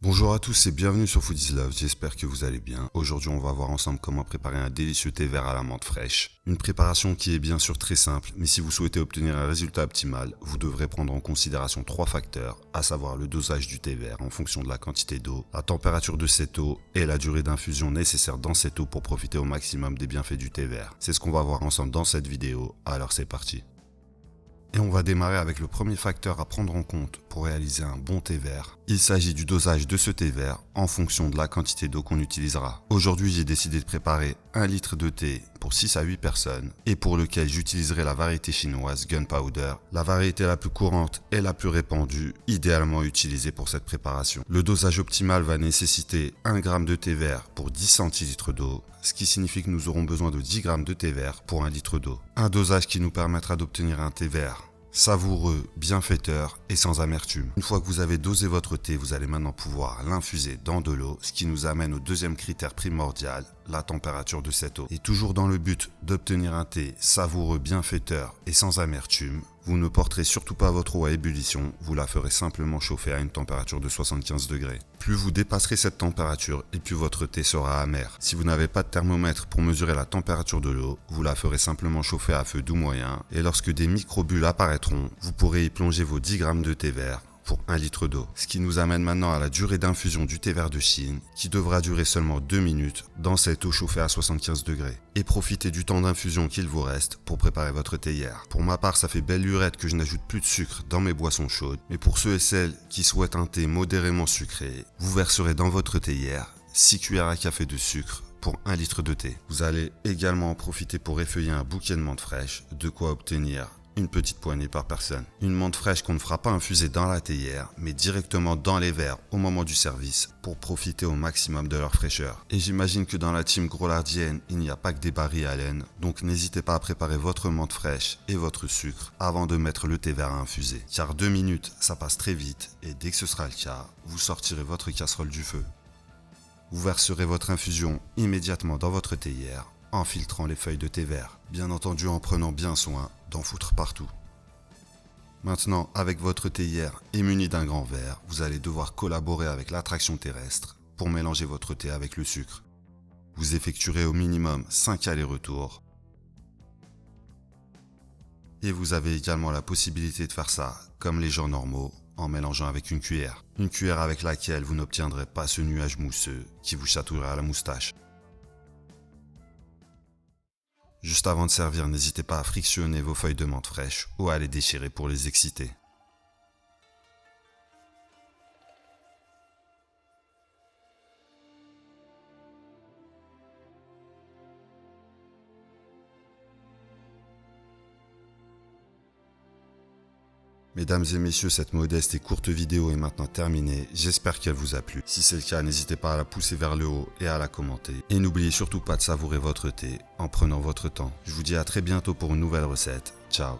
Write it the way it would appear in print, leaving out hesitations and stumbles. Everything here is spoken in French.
Bonjour à tous et bienvenue sur Food is Love, j'espère que vous allez bien. Aujourd'hui on va voir ensemble comment préparer un délicieux thé vert à la menthe fraîche. Une préparation qui est bien sûr très simple, mais si vous souhaitez obtenir un résultat optimal, vous devrez prendre en considération 3 facteurs, à savoir le dosage du thé vert en fonction de la quantité d'eau, la température de cette eau et la durée d'infusion nécessaire dans cette eau pour profiter au maximum des bienfaits du thé vert. C'est ce qu'on va voir ensemble dans cette vidéo, alors c'est parti. Et on va démarrer avec le premier facteur à prendre en compte pour réaliser un bon thé vert. Il s'agit du dosage de ce thé vert en fonction de la quantité d'eau qu'on utilisera. Aujourd'hui, j'ai décidé de préparer 1 litre de thé pour 6 à 8 personnes et pour lequel j'utiliserai la variété chinoise Gunpowder, la variété la plus courante et la plus répandue, idéalement utilisée pour cette préparation. Le dosage optimal va nécessiter 1 g de thé vert pour 10 centilitres d'eau, ce qui signifie que nous aurons besoin de 10 g de thé vert pour 1 litre d'eau. Un dosage qui nous permettra d'obtenir un thé vert savoureux, bienfaiteur et sans amertume. Une fois que vous avez dosé votre thé, vous allez maintenant pouvoir l'infuser dans de l'eau, ce qui nous amène au deuxième critère primordial, la température de cette eau. Et toujours dans le but d'obtenir un thé savoureux, bienfaiteur et sans amertume, vous ne porterez surtout pas votre eau à ébullition, vous la ferez simplement chauffer à une température de 75 degrés. Plus vous dépasserez cette température et plus votre thé sera amer. Si vous n'avez pas de thermomètre pour mesurer la température de l'eau, vous la ferez simplement chauffer à feu doux moyen et lorsque des microbules apparaîtront, vous pourrez y plonger vos 10 g de thé vert pour 1 litre d'eau. Ce qui nous amène maintenant à la durée d'infusion du thé vert de Chine, qui devra durer seulement 2 minutes dans cette eau chauffée à 75 degrés. Et profitez du temps d'infusion qu'il vous reste pour préparer votre théière. Pour ma part, ça fait belle lurette que je n'ajoute plus de sucre dans mes boissons chaudes, mais pour ceux et celles qui souhaitent un thé modérément sucré, vous verserez dans votre théière 6 cuillères à café de sucre pour 1 litre de thé. Vous allez également en profiter pour effeuiller un bouquet de menthe fraîche, de quoi obtenir une petite poignée par personne. Une menthe fraîche qu'on ne fera pas infuser dans la théière, mais directement dans les verres au moment du service pour profiter au maximum de leur fraîcheur. Et j'imagine que dans la team grollardienne, il n'y a pas que des barils à laine, donc n'hésitez pas à préparer votre menthe fraîche et votre sucre avant de mettre le thé vert à infuser. Car 2 minutes, ça passe très vite et dès que ce sera le cas, vous sortirez votre casserole du feu. Vous verserez votre infusion immédiatement dans votre théière en filtrant les feuilles de thé vert, bien entendu en prenant bien soin d'en foutre partout. Maintenant, avec votre théière et muni d'un grand verre, vous allez devoir collaborer avec l'attraction terrestre pour mélanger votre thé avec le sucre. Vous effectuerez au minimum 5 allers-retours et vous avez également la possibilité de faire ça comme les gens normaux en mélangeant avec une cuillère. Une cuillère avec laquelle vous n'obtiendrez pas ce nuage mousseux qui vous chatouillera à la moustache. Juste avant de servir, n'hésitez pas à frictionner vos feuilles de menthe fraîches ou à les déchirer pour les exciter. Mesdames et messieurs, cette modeste et courte vidéo est maintenant terminée, j'espère qu'elle vous a plu. Si c'est le cas, n'hésitez pas à la pousser vers le haut et à la commenter. Et n'oubliez surtout pas de savourer votre thé en prenant votre temps. Je vous dis à très bientôt pour une nouvelle recette. Ciao.